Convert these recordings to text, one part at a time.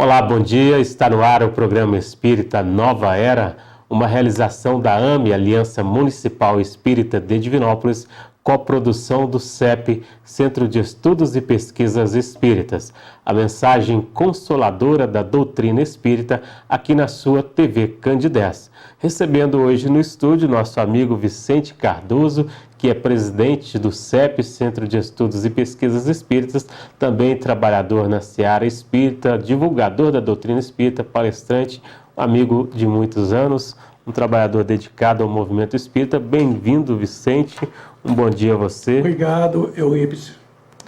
Olá, bom dia. Está no ar o programa Espírita Nova Era, uma realização da AME, Aliança Municipal Espírita de Divinópolis, coprodução do CEP, Centro de Estudos e Pesquisas Espíritas. A mensagem consoladora da doutrina espírita aqui na sua TV Candidez. Recebendo hoje no estúdio nosso amigo Vicente Cardoso, que é presidente do CEP, Centro de Estudos e Pesquisas Espíritas, também trabalhador na seara espírita, divulgador da doutrina espírita, palestrante, amigo de muitos anos, um trabalhador dedicado ao movimento espírita. Bem-vindo, Vicente. Um bom dia a você. Obrigado, Eurípides.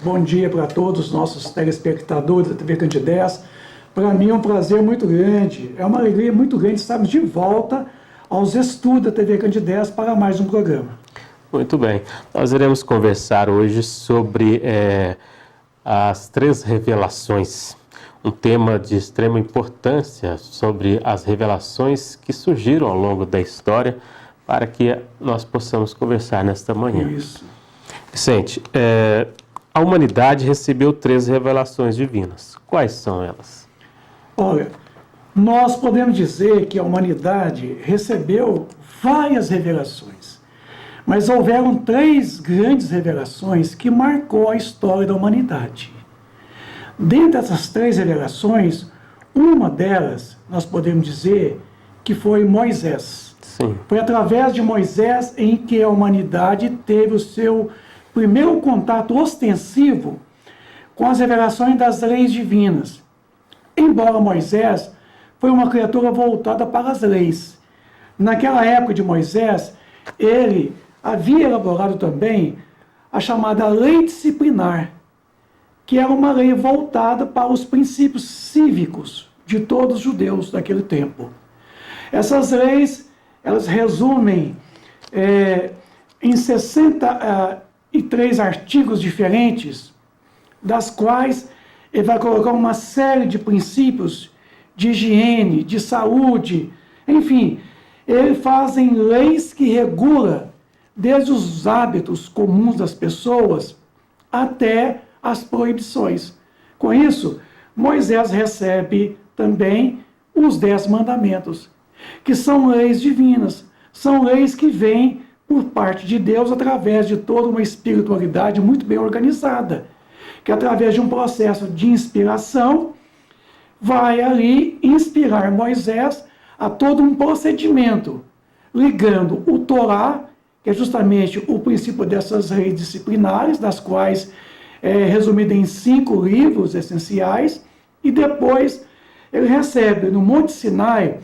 Bom dia para todos os nossos telespectadores da TV Candidez. Para mim é um prazer muito grande, é uma alegria muito grande estarmos de volta aos estudos da TV Candidez para mais um programa. Muito bem. Nós iremos conversar hoje sobre as três revelações. Um tema de extrema importância sobre as revelações que surgiram ao longo da história para que nós possamos conversar nesta manhã. Isso. Vicente, a humanidade recebeu três revelações divinas. Quais são elas? Olha, nós podemos dizer que a humanidade recebeu várias revelações, mas houveram três grandes revelações que marcou a história da humanidade. Dentre essas três revelações, uma delas, nós podemos dizer que foi Moisés. Sim. Foi através de Moisés em que a humanidade teve o seu primeiro contato ostensivo com as revelações das leis divinas. Embora Moisés foi uma criatura voltada para as leis, naquela época de Moisés, ele havia elaborado também a chamada lei disciplinar, que era uma lei voltada para os princípios cívicos de todos os judeus daquele tempo. Essas leis, elas resumem em 63 artigos diferentes, das quais ele vai colocar uma série de princípios de higiene, de saúde, enfim, ele fazem leis que regulam desde os hábitos comuns das pessoas até as proibições. Com isso, Moisés recebe também os 10 mandamentos, que são leis divinas, são leis que vêm por parte de Deus através de toda uma espiritualidade muito bem organizada, que através de um processo de inspiração vai ali inspirar Moisés a todo um procedimento, ligando o Torá, que é justamente o princípio dessas leis disciplinares, das quais resumido em 5 livros essenciais, e depois ele recebe no Monte Sinai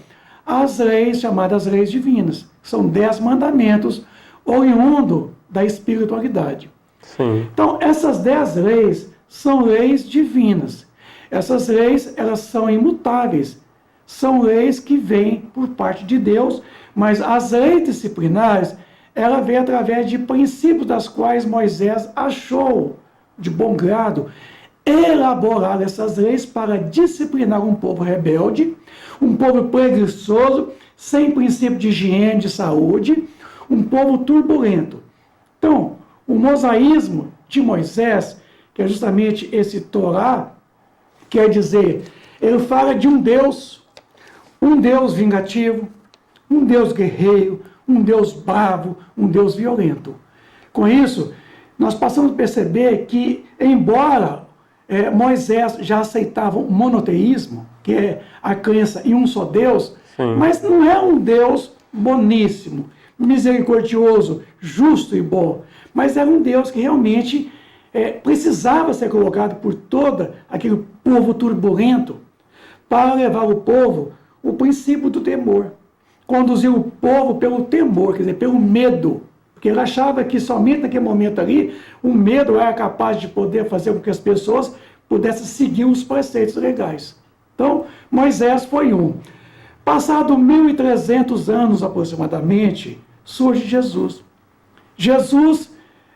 as leis chamadas leis divinas, que são 10 mandamentos oriundo da espiritualidade. Sim. Então, essas 10 leis são leis divinas. Essas leis, elas são imutáveis, são leis que vêm por parte de Deus, mas as leis disciplinares, ela vem através de princípios das quais Moisés achou de bom grado elaborar essas leis para disciplinar um povo rebelde, um povo preguiçoso, sem princípio de higiene, de saúde, um povo turbulento. Então, o mosaísmo de Moisés, que é justamente esse Torá, quer dizer, ele fala de um Deus vingativo, um Deus guerreiro, um Deus bravo, um Deus violento. Com isso, nós passamos a perceber que, embora Moisés já aceitava o monoteísmo, que é a crença em um só Deus, sim, mas não é um Deus boníssimo, misericordioso, justo e bom, mas era um Deus que realmente precisava ser colocado por todo aquele povo turbulento para levar o povo o princípio do temor, conduzir o povo pelo temor, quer dizer, pelo medo, porque ele achava que somente naquele momento ali, o medo era capaz de poder fazer com que as pessoas pudessem seguir os preceitos legais. Então, Moisés foi um. Passado 1.300 anos aproximadamente, surge Jesus. Jesus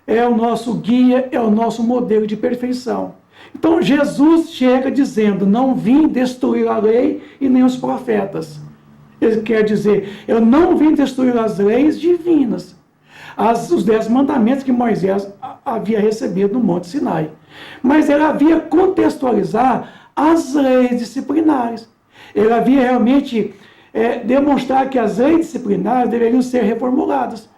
é o nosso guia, é o nosso modelo de perfeição. Então, Jesus chega dizendo, não vim destruir a lei e nem os profetas. Ele quer dizer, eu não vim destruir as leis divinas, os 10 mandamentos que Moisés havia recebido no Monte Sinai. Mas ele havia contextualizar as leis disciplinares. Ele havia realmente demonstrar que as leis disciplinares deveriam ser reformuladas.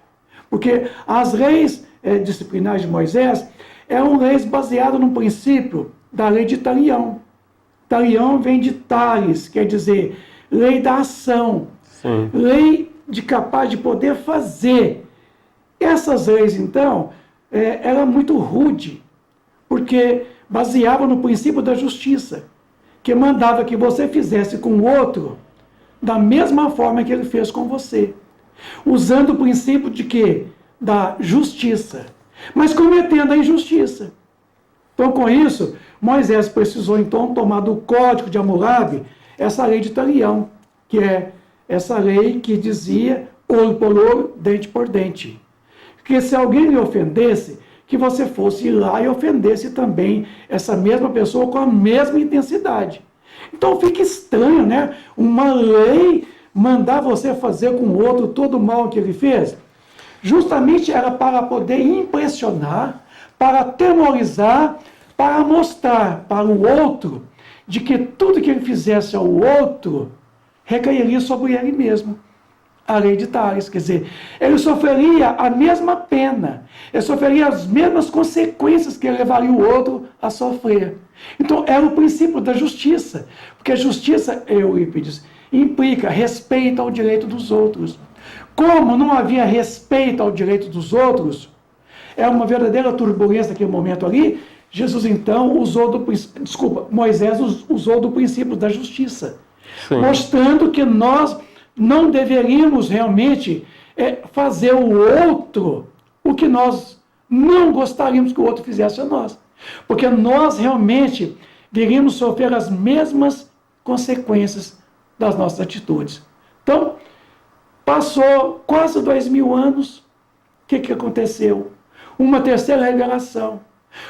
Porque as leis disciplinares de Moisés eram leis baseadas no princípio da lei de Talião. Talião vem de Tales, quer dizer, lei da ação. Sim. Lei de capaz de poder fazer. Essas leis, então, eram muito rude, porque baseavam no princípio da justiça, que mandava que você fizesse com o outro da mesma forma que ele fez com você, usando o princípio de quê? Da justiça, mas cometendo a injustiça. Então, com isso, Moisés precisou, então, tomar do Código de Hammurabi essa lei de Talião, que é essa lei que dizia olho por olho, dente por dente. Que se alguém lhe ofendesse, que você fosse lá e ofendesse também essa mesma pessoa com a mesma intensidade. Então fica estranho, né? Uma lei mandar você fazer com o outro todo o mal que ele fez. Justamente era para poder impressionar, para atemorizar, para mostrar para o outro de que tudo que ele fizesse ao outro recairia sobre ele mesmo. A lei de Tales, quer dizer, ele sofreria a mesma pena, ele sofreria as mesmas consequências que levaria o outro a sofrer. Então, era o princípio da justiça, porque a justiça, Eurípides, implica respeito ao direito dos outros. Como não havia respeito ao direito dos outros, é uma verdadeira turbulência naquele momento ali, Jesus então Moisés usou do princípio da justiça, sim, mostrando que nós não deveríamos realmente fazer o outro o que nós não gostaríamos que o outro fizesse a nós. Porque nós realmente deveríamos sofrer as mesmas consequências das nossas atitudes. Então, passou quase 2000 anos, o que aconteceu? Uma terceira revelação.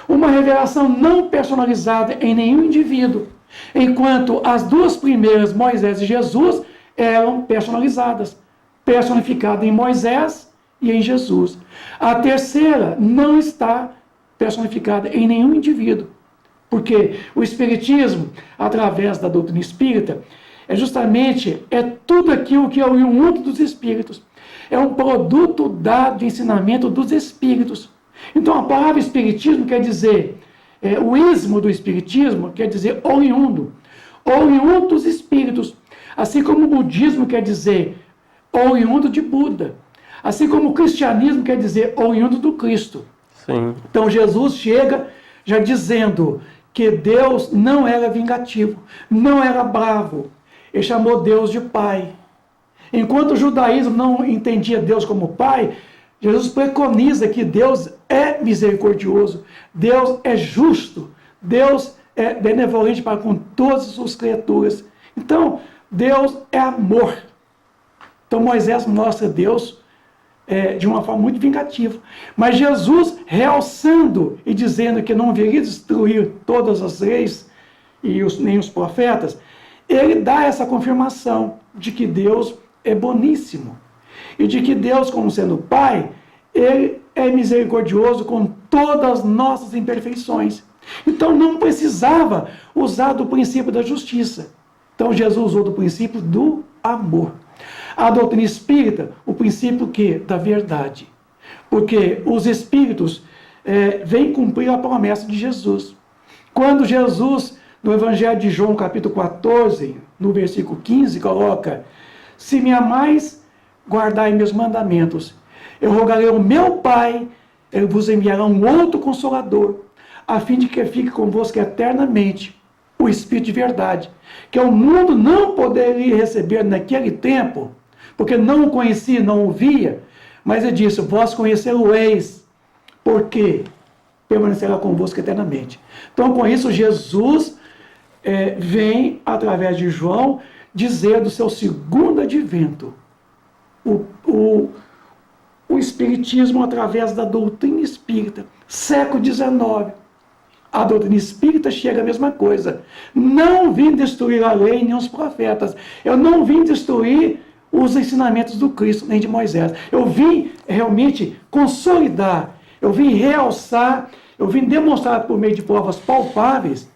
Uma revelação não personalizada em nenhum indivíduo, enquanto as duas primeiras, Moisés e Jesus, eram personalizadas, personificadas em Moisés e em Jesus. A terceira não está personificada em nenhum indivíduo, porque o Espiritismo, através da doutrina espírita, é tudo aquilo que é o mundo dos espíritos. É um produto dado de ensinamento dos espíritos. Então a palavra espiritismo quer dizer, o ismo do espiritismo quer dizer oriundo dos espíritos. Assim como o budismo quer dizer oriundo de Buda. Assim como o cristianismo quer dizer oriundo do Cristo. Sim. Então Jesus chega já dizendo que Deus não era vingativo, não era bravo. Ele chamou Deus de Pai. Enquanto o judaísmo não entendia Deus como Pai, Jesus preconiza que Deus é misericordioso, Deus é justo, Deus é benevolente para com todas as suas criaturas. Então, Deus é amor. Então Moisés mostra Deus de uma forma muito vingativa. Mas Jesus, realçando e dizendo que não viria destruir todas as leis e nem os profetas, ele dá essa confirmação de que Deus é boníssimo. E de que Deus, como sendo Pai, ele é misericordioso com todas as nossas imperfeições. Então não precisava usar do princípio da justiça. Então Jesus usou do princípio do amor. A doutrina espírita, o princípio que? Da verdade. Porque os espíritos vêm cumprir a promessa de Jesus. Quando Jesus, no Evangelho de João, capítulo 14, no versículo 15, coloca: se me amais, guardai meus mandamentos. Eu rogarei ao meu Pai, ele vos enviará um outro Consolador, a fim de que fique convosco eternamente, o Espírito de verdade, que o mundo não poderia receber naquele tempo, porque não o conhecia, não o via, mas ele disse: vós conhecê-lo-eis, porque permanecerá convosco eternamente. Então, com isso, Jesus vem, através de João, dizer do seu segundo advento. O Espiritismo, através da doutrina espírita, século XIX, a doutrina espírita chega a mesma coisa. Não vim destruir a lei nem os profetas. Eu não vim destruir os ensinamentos do Cristo nem de Moisés. Eu vim realmente consolidar, eu vim realçar, eu vim demonstrar por meio de provas palpáveis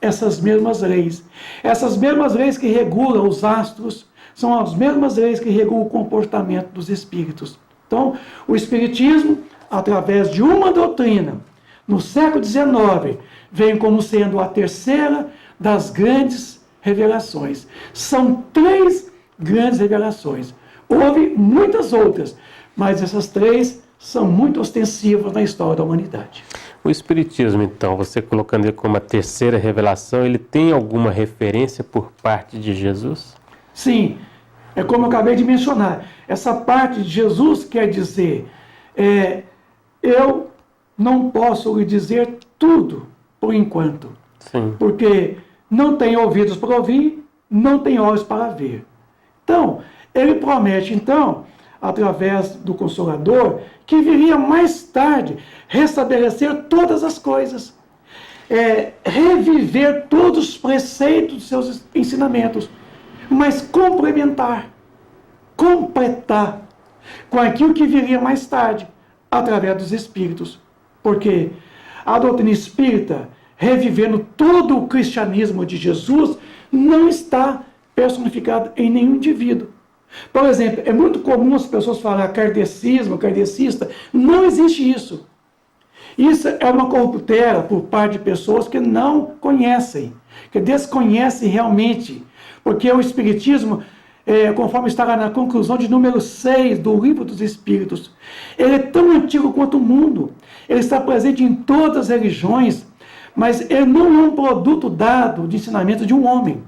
essas mesmas leis. Essas mesmas leis que regulam os astros, são as mesmas leis que regulam o comportamento dos espíritos. Então, o Espiritismo, através de uma doutrina, no século XIX, vem como sendo a terceira das grandes revelações. São 3 grandes revelações. Houve muitas outras, mas essas 3 são muito ostensivas na história da humanidade. O Espiritismo, então, você colocando ele como a terceira revelação, ele tem alguma referência por parte de Jesus? Sim, é como eu acabei de mencionar. Essa parte de Jesus quer dizer, eu não posso lhe dizer tudo por enquanto. Sim. Porque não tem ouvidos para ouvir, não tem olhos para ver. Então, ele promete, então, através do Consolador, que viria mais tarde restabelecer todas as coisas, reviver todos os preceitos dos seus ensinamentos, mas complementar, completar com aquilo que viria mais tarde, através dos Espíritos. Porque a doutrina espírita, revivendo todo o cristianismo de Jesus, não está personificada em nenhum indivíduo. Por exemplo, é muito comum as pessoas falar kardecismo, kardecista. Não existe isso. Isso é uma corruptela por parte de pessoas que não conhecem, que desconhecem realmente. Porque o Espiritismo, conforme está lá na conclusão de número 6 do Livro dos Espíritos, ele é tão antigo quanto o mundo. Ele está presente em todas as religiões, mas ele não é um produto dado de ensinamento de um homem,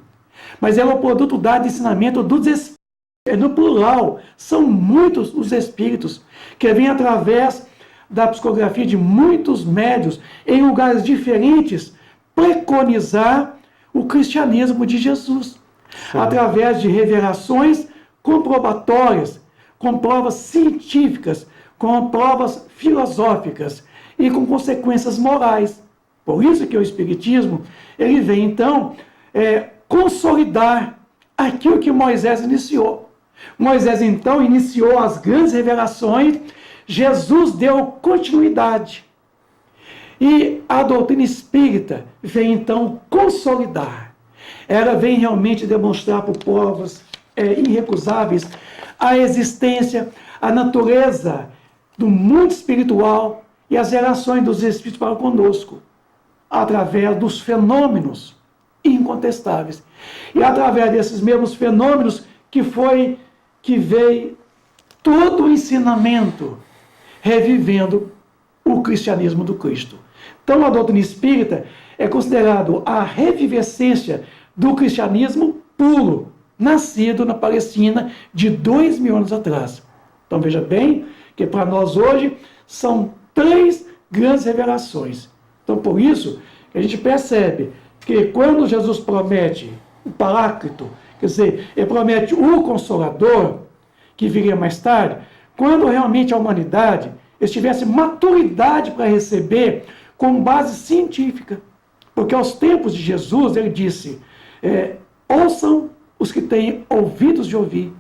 mas é um produto dado de ensinamento dos Espíritos. No plural, são muitos os Espíritos que vêm através da psicografia de muitos médios em lugares diferentes preconizar o cristianismo de Jesus. Sim. Através de revelações comprobatórias, com provas científicas, com provas filosóficas e com consequências morais. Por isso que o Espiritismo, ele vem então consolidar aquilo que Moisés iniciou. Moisés então iniciou as grandes revelações, Jesus deu continuidade. E a doutrina espírita vem então consolidar. Ela vem realmente demonstrar por provas irrecusáveis a existência, a natureza do mundo espiritual e as relações dos espíritos para conosco, através dos fenômenos incontestáveis. E através desses mesmos fenômenos que veio todo o ensinamento revivendo o cristianismo do Cristo. Então, a doutrina espírita é considerado a revivescência do cristianismo puro, nascido na Palestina de 2000 anos atrás. Então, veja bem que para nós hoje são 3 grandes revelações. Então, por isso, a gente percebe que quando Jesus promete o Paráclito, quer dizer, ele promete o Consolador, que viria mais tarde, quando realmente a humanidade estivesse maturidade para receber com base científica. Porque aos tempos de Jesus, ele disse, ouçam os que têm ouvidos de ouvir,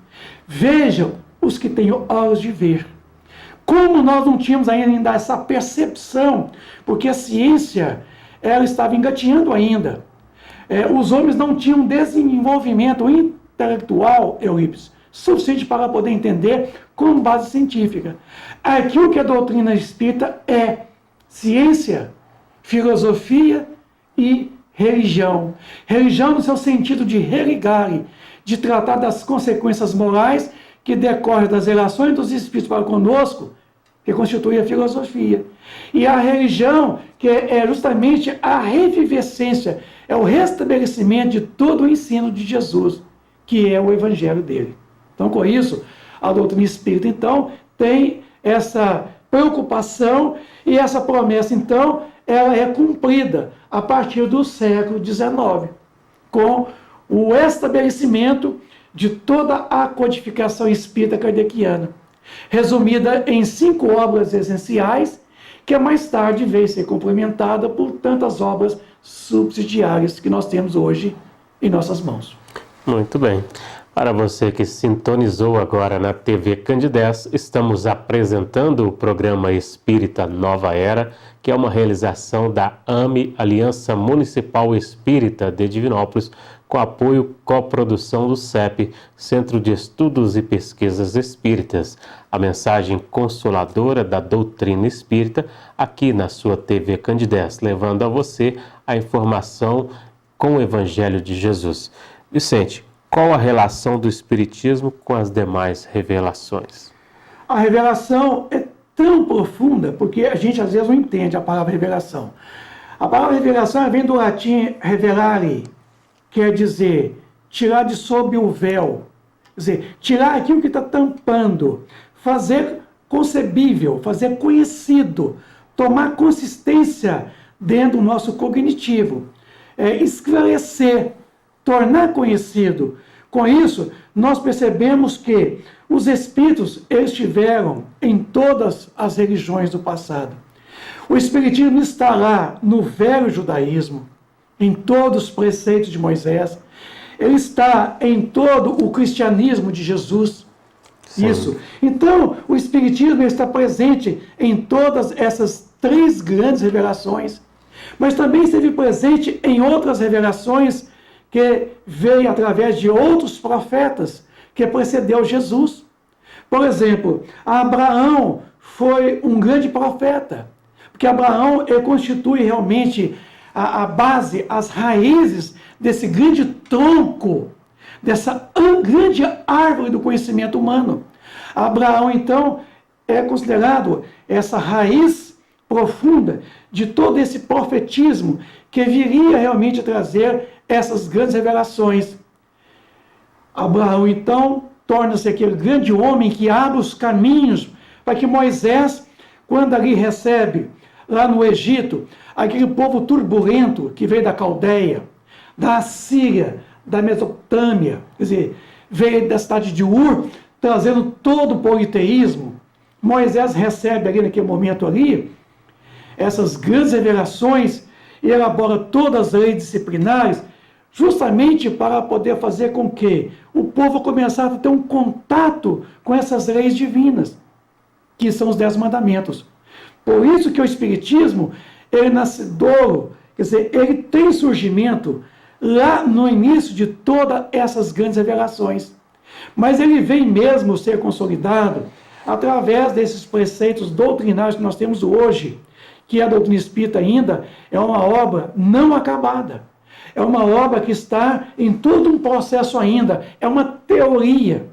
vejam os que têm olhos de ver. Como nós não tínhamos ainda essa percepção, porque a ciência ela estava engatinhando ainda. Os homens não tinham desenvolvimento intelectual, Eurípides, suficiente para poder entender com base científica. Aquilo que a doutrina espírita é ciência, filosofia e religião. Religião no seu sentido de religare, de tratar das consequências morais que decorrem das relações dos espíritos para conosco, que constitui a filosofia. E a religião, que é justamente a revivescência, é o restabelecimento de todo o ensino de Jesus, que é o evangelho dele. Então, com isso, a doutrina espírita, então, tem essa preocupação e essa promessa, então, ela é cumprida a partir do século XIX, com o estabelecimento de toda a codificação espírita kardeciana, resumida em 5 obras essenciais, que mais tarde veio ser complementada por tantas obras subsidiárias que nós temos hoje em nossas mãos. Muito bem. Para você que sintonizou agora na TV Candidez, estamos apresentando o programa Espírita Nova Era, que é uma realização da AME, Aliança Municipal Espírita de Divinópolis, com apoio coprodução do CEP, Centro de Estudos e Pesquisas Espíritas. A mensagem consoladora da doutrina espírita aqui na sua TV Candidez, levando a você a informação com o Evangelho de Jesus. Vicente, qual a relação do Espiritismo com as demais revelações? A revelação é tão profunda, porque a gente às vezes não entende a palavra revelação. A palavra revelação vem do latim revelare, quer dizer, tirar de sob o véu. Quer dizer, tirar aquilo que está tampando, fazer concebível, fazer conhecido, tomar consistência dentro do nosso cognitivo, esclarecer, tornar conhecido. Com isso, nós percebemos que os espíritos eles estiveram em todas as religiões do passado. O espiritismo está lá no velho judaísmo, em todos os preceitos de Moisés. Ele está em todo o cristianismo de Jesus. Sim. Isso. Então, o espiritismo está presente em todas essas três grandes revelações, mas também esteve presente em outras revelações que veio através de outros profetas que precedeu Jesus. Por exemplo, Abraão foi um grande profeta, porque Abraão ele constitui realmente a base, as raízes desse grande tronco, dessa grande árvore do conhecimento humano. Abraão, então, é considerado essa raiz profunda de todo esse profetismo que viria realmente a trazer essas grandes revelações. Abraão, então, torna-se aquele grande homem que abre os caminhos para que Moisés, quando ali recebe, lá no Egito, aquele povo turbulento que veio da Caldeia, da Assíria, da Mesopotâmia, quer dizer, veio da cidade de Ur, trazendo todo o politeísmo. Moisés recebe ali naquele momento ali, essas grandes revelações, e elabora todas as leis disciplinares, justamente para poder fazer com que o povo começasse a ter um contato com essas leis divinas, que são os 10 mandamentos. Por isso que o Espiritismo, ele nascedouro, quer dizer, ele tem surgimento lá no início de todas essas grandes revelações. Mas ele vem mesmo ser consolidado através desses preceitos doutrinários que nós temos hoje, que a doutrina espírita ainda é uma obra não acabada. É uma obra que está em todo um processo ainda, é uma teoria.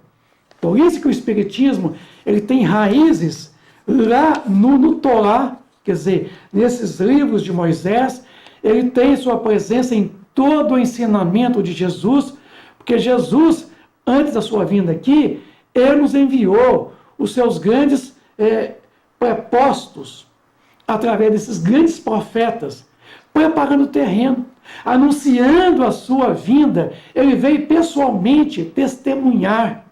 Por isso que o Espiritismo ele tem raízes lá no Torá, quer dizer, nesses livros de Moisés, ele tem sua presença em todo o ensinamento de Jesus, porque Jesus, antes da sua vinda aqui, ele nos enviou os seus grandes prepostos, através desses grandes profetas, preparando o terreno, anunciando a sua vinda. Ele veio pessoalmente testemunhar,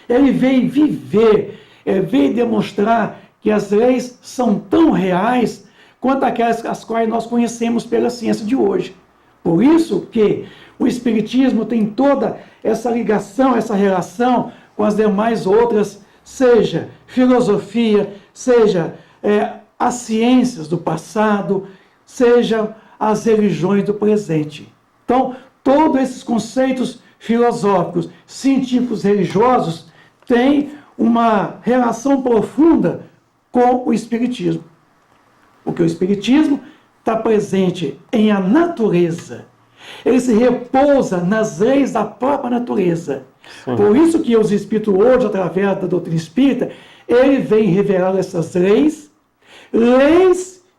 ele veio viver, ele veio demonstrar que as leis são tão reais quanto aquelas as quais nós conhecemos pela ciência de hoje. Por isso que o Espiritismo tem toda essa ligação, essa relação com as demais outras, seja filosofia, seja as ciências do passado, seja as religiões do presente. Então, todos esses conceitos filosóficos, científicos, religiosos, têm uma relação profunda com o Espiritismo. Porque o Espiritismo está presente em a natureza. Ele se repousa nas leis da própria natureza. Sim. Por isso que os Espíritos hoje, através da doutrina espírita, ele vem revelar essas leis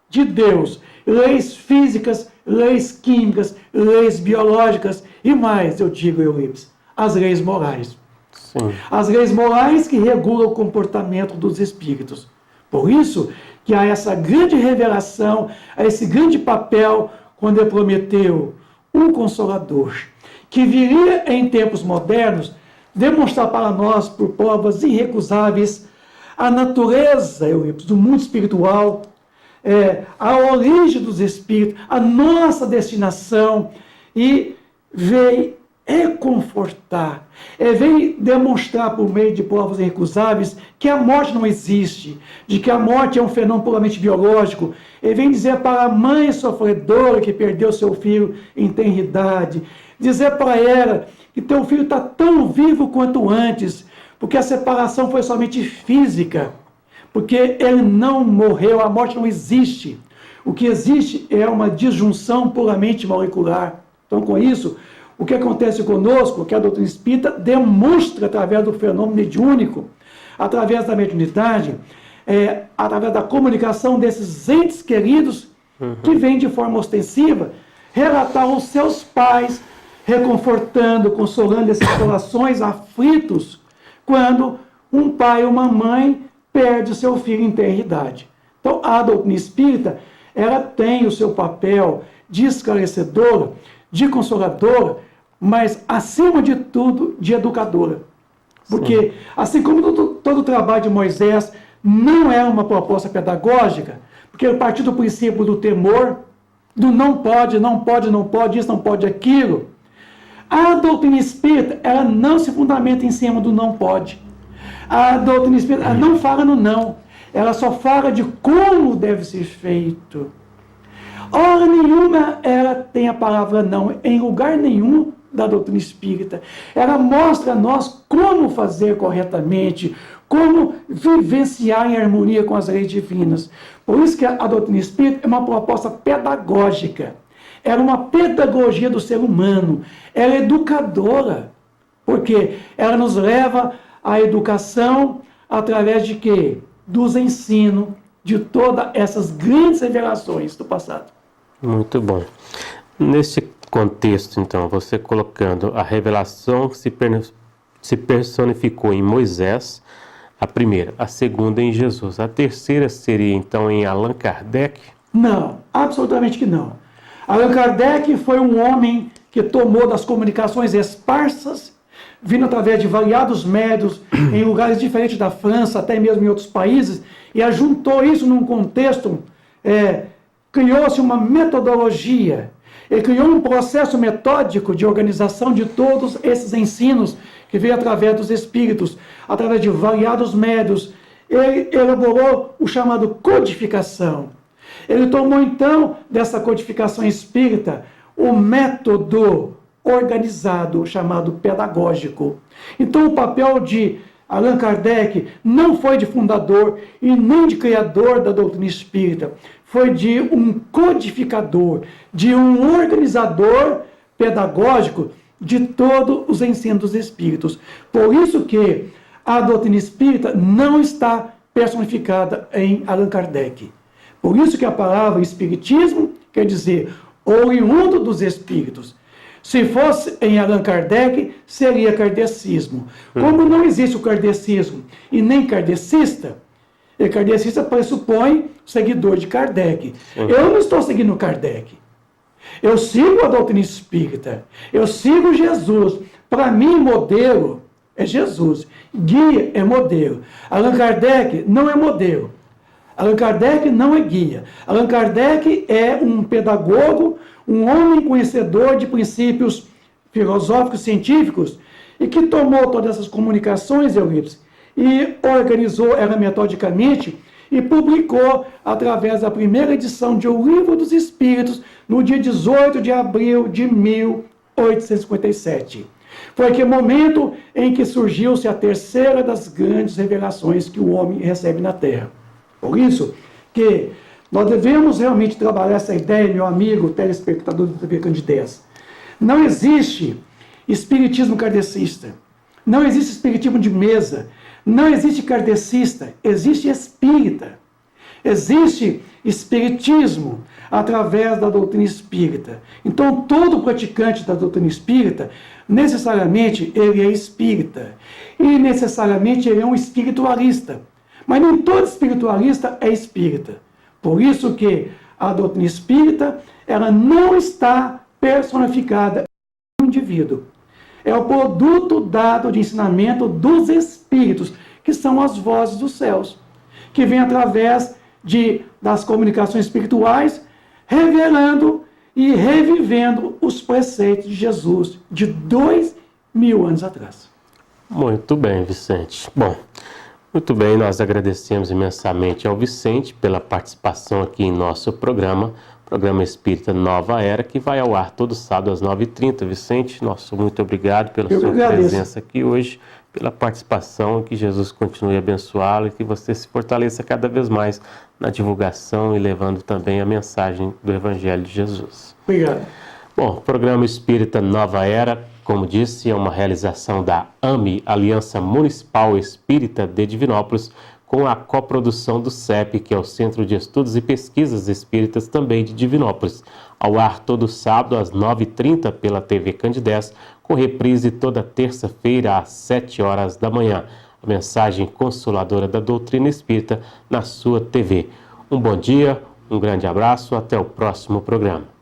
de Deus, leis físicas, leis químicas, leis biológicas e mais, eu digo, Euripides, as leis morais. Sim. As leis morais que regulam o comportamento dos espíritos. Por isso que há essa grande revelação, há esse grande papel quando ele prometeu um Consolador, que viria em tempos modernos demonstrar para nós, por provas irrecusáveis, a natureza, Euripides, do mundo espiritual, a origem dos espíritos, a nossa destinação, e veio é confortar, vem demonstrar por meio de provas irrecusáveis que a morte não existe, de que a morte é um fenômeno puramente biológico. Ele vem dizer para a mãe sofredora que perdeu seu filho em tenridade, dizer para ela que teu filho está tão vivo quanto antes, porque a separação foi somente física, porque ele não morreu, a morte não existe. O que existe é uma disjunção puramente molecular. Então, com isso, o que acontece conosco, que a doutrina espírita demonstra através do fenômeno mediúnico, através da mediunidade, através da comunicação desses entes queridos, que vêm de forma ostensiva, relatar aos seus pais, reconfortando, consolando esses corações aflitos, quando um pai ou uma mãe perde seu filho em tenra idade. Então, a doutrina espírita, ela tem o seu papel de esclarecedora, de consoladora, mas, acima de tudo, de educadora. Porque, assim como todo o trabalho de Moisés não é uma proposta pedagógica, porque ele partiu do princípio do temor, do não pode, não pode, não pode, isso não pode, aquilo. A doutrina espírita, ela não se fundamenta em cima do não pode. A doutrina espírita, ela não fala no não, ela só fala de como deve ser feito. Hora nenhuma ela tem a palavra não, em lugar nenhum da doutrina espírita. Ela mostra a nós como fazer corretamente, como vivenciar em harmonia com as leis divinas. Por isso que a doutrina espírita é uma proposta pedagógica. Ela é uma pedagogia do ser humano. Ela é educadora. Porque ela nos leva à educação através de quê? Dos ensinos de todas essas grandes revelações do passado. Muito bom. Nesse contexto, então, você colocando a revelação que se personificou em Moisés, a primeira, a segunda em Jesus. A terceira seria, então, em Allan Kardec? Não, absolutamente que não. Allan Kardec foi um homem que tomou das comunicações esparsas, vindo através de variados médios em lugares diferentes da França, até mesmo em outros países, e ajuntou isso num contexto, criou-se uma metodologia, ele criou um processo metódico de organização de todos esses ensinos que veio através dos espíritos, através de variados médios. Ele elaborou o chamado codificação. Ele tomou, então, dessa codificação espírita, o método organizado, chamado pedagógico. Então, o papel de Allan Kardec não foi de fundador e nem de criador da doutrina espírita, foi de um codificador, de um organizador pedagógico de todos os ensinos dos espíritos. Por isso que a doutrina espírita não está personificada em Allan Kardec. Por isso que a palavra espiritismo quer dizer oriundo dos espíritos. Se fosse em Allan Kardec, seria kardecismo. Como não existe o kardecismo e nem kardecista, e kardecista pressupõe seguidor de Kardec. Eu não estou seguindo Kardec. Eu sigo a doutrina espírita. Eu sigo Jesus. Para mim, modelo é Jesus. Guia é modelo. Allan Kardec não é modelo. Allan Kardec não é guia. Allan Kardec é um pedagogo, um homem conhecedor de princípios filosóficos, científicos, e que tomou todas essas comunicações, Eurípides, e organizou ela metodicamente e publicou através da primeira edição de O Livro dos Espíritos, no dia 18 de abril de 1857. Foi aquele momento em que surgiu-se a terceira das grandes revelações que o homem recebe na Terra. Por isso que nós devemos realmente trabalhar essa ideia, meu amigo telespectador do TV Candidez. Não existe espiritismo kardecista, não existe espiritismo de mesa, não existe kardecista, existe espírita. Existe espiritismo através da doutrina espírita. Então, todo praticante da doutrina espírita, necessariamente, ele é espírita. E, necessariamente, ele é um espiritualista. Mas nem todo espiritualista é espírita. Por isso que a doutrina espírita, ela não está personificada no indivíduo. É o produto dado de ensinamento dos espíritos, que são as vozes dos céus, que vêm através das comunicações espirituais, revelando e revivendo os preceitos de Jesus de 2000 anos atrás. Muito bem, Vicente. Bom, muito bem, nós agradecemos imensamente ao Vicente pela participação aqui em nosso programa Espírita Nova Era, que vai ao ar todo sábado às 9h30. Vicente, nosso muito obrigado pela sua presença aqui hoje, pela participação, que Jesus continue a abençoá-lo e que você se fortaleça cada vez mais na divulgação e levando também a mensagem do Evangelho de Jesus. Obrigado. Bom, o programa Espírita Nova Era, como disse, é uma realização da AME, Aliança Municipal Espírita de Divinópolis, com a coprodução do CEP, que é o Centro de Estudos e Pesquisas Espíritas também de Divinópolis, ao ar todo sábado às 9h30 pela TV Candidez, com reprise toda terça-feira às 7h da manhã. A mensagem consoladora da doutrina espírita na sua TV. Um bom dia, um grande abraço, até o próximo programa.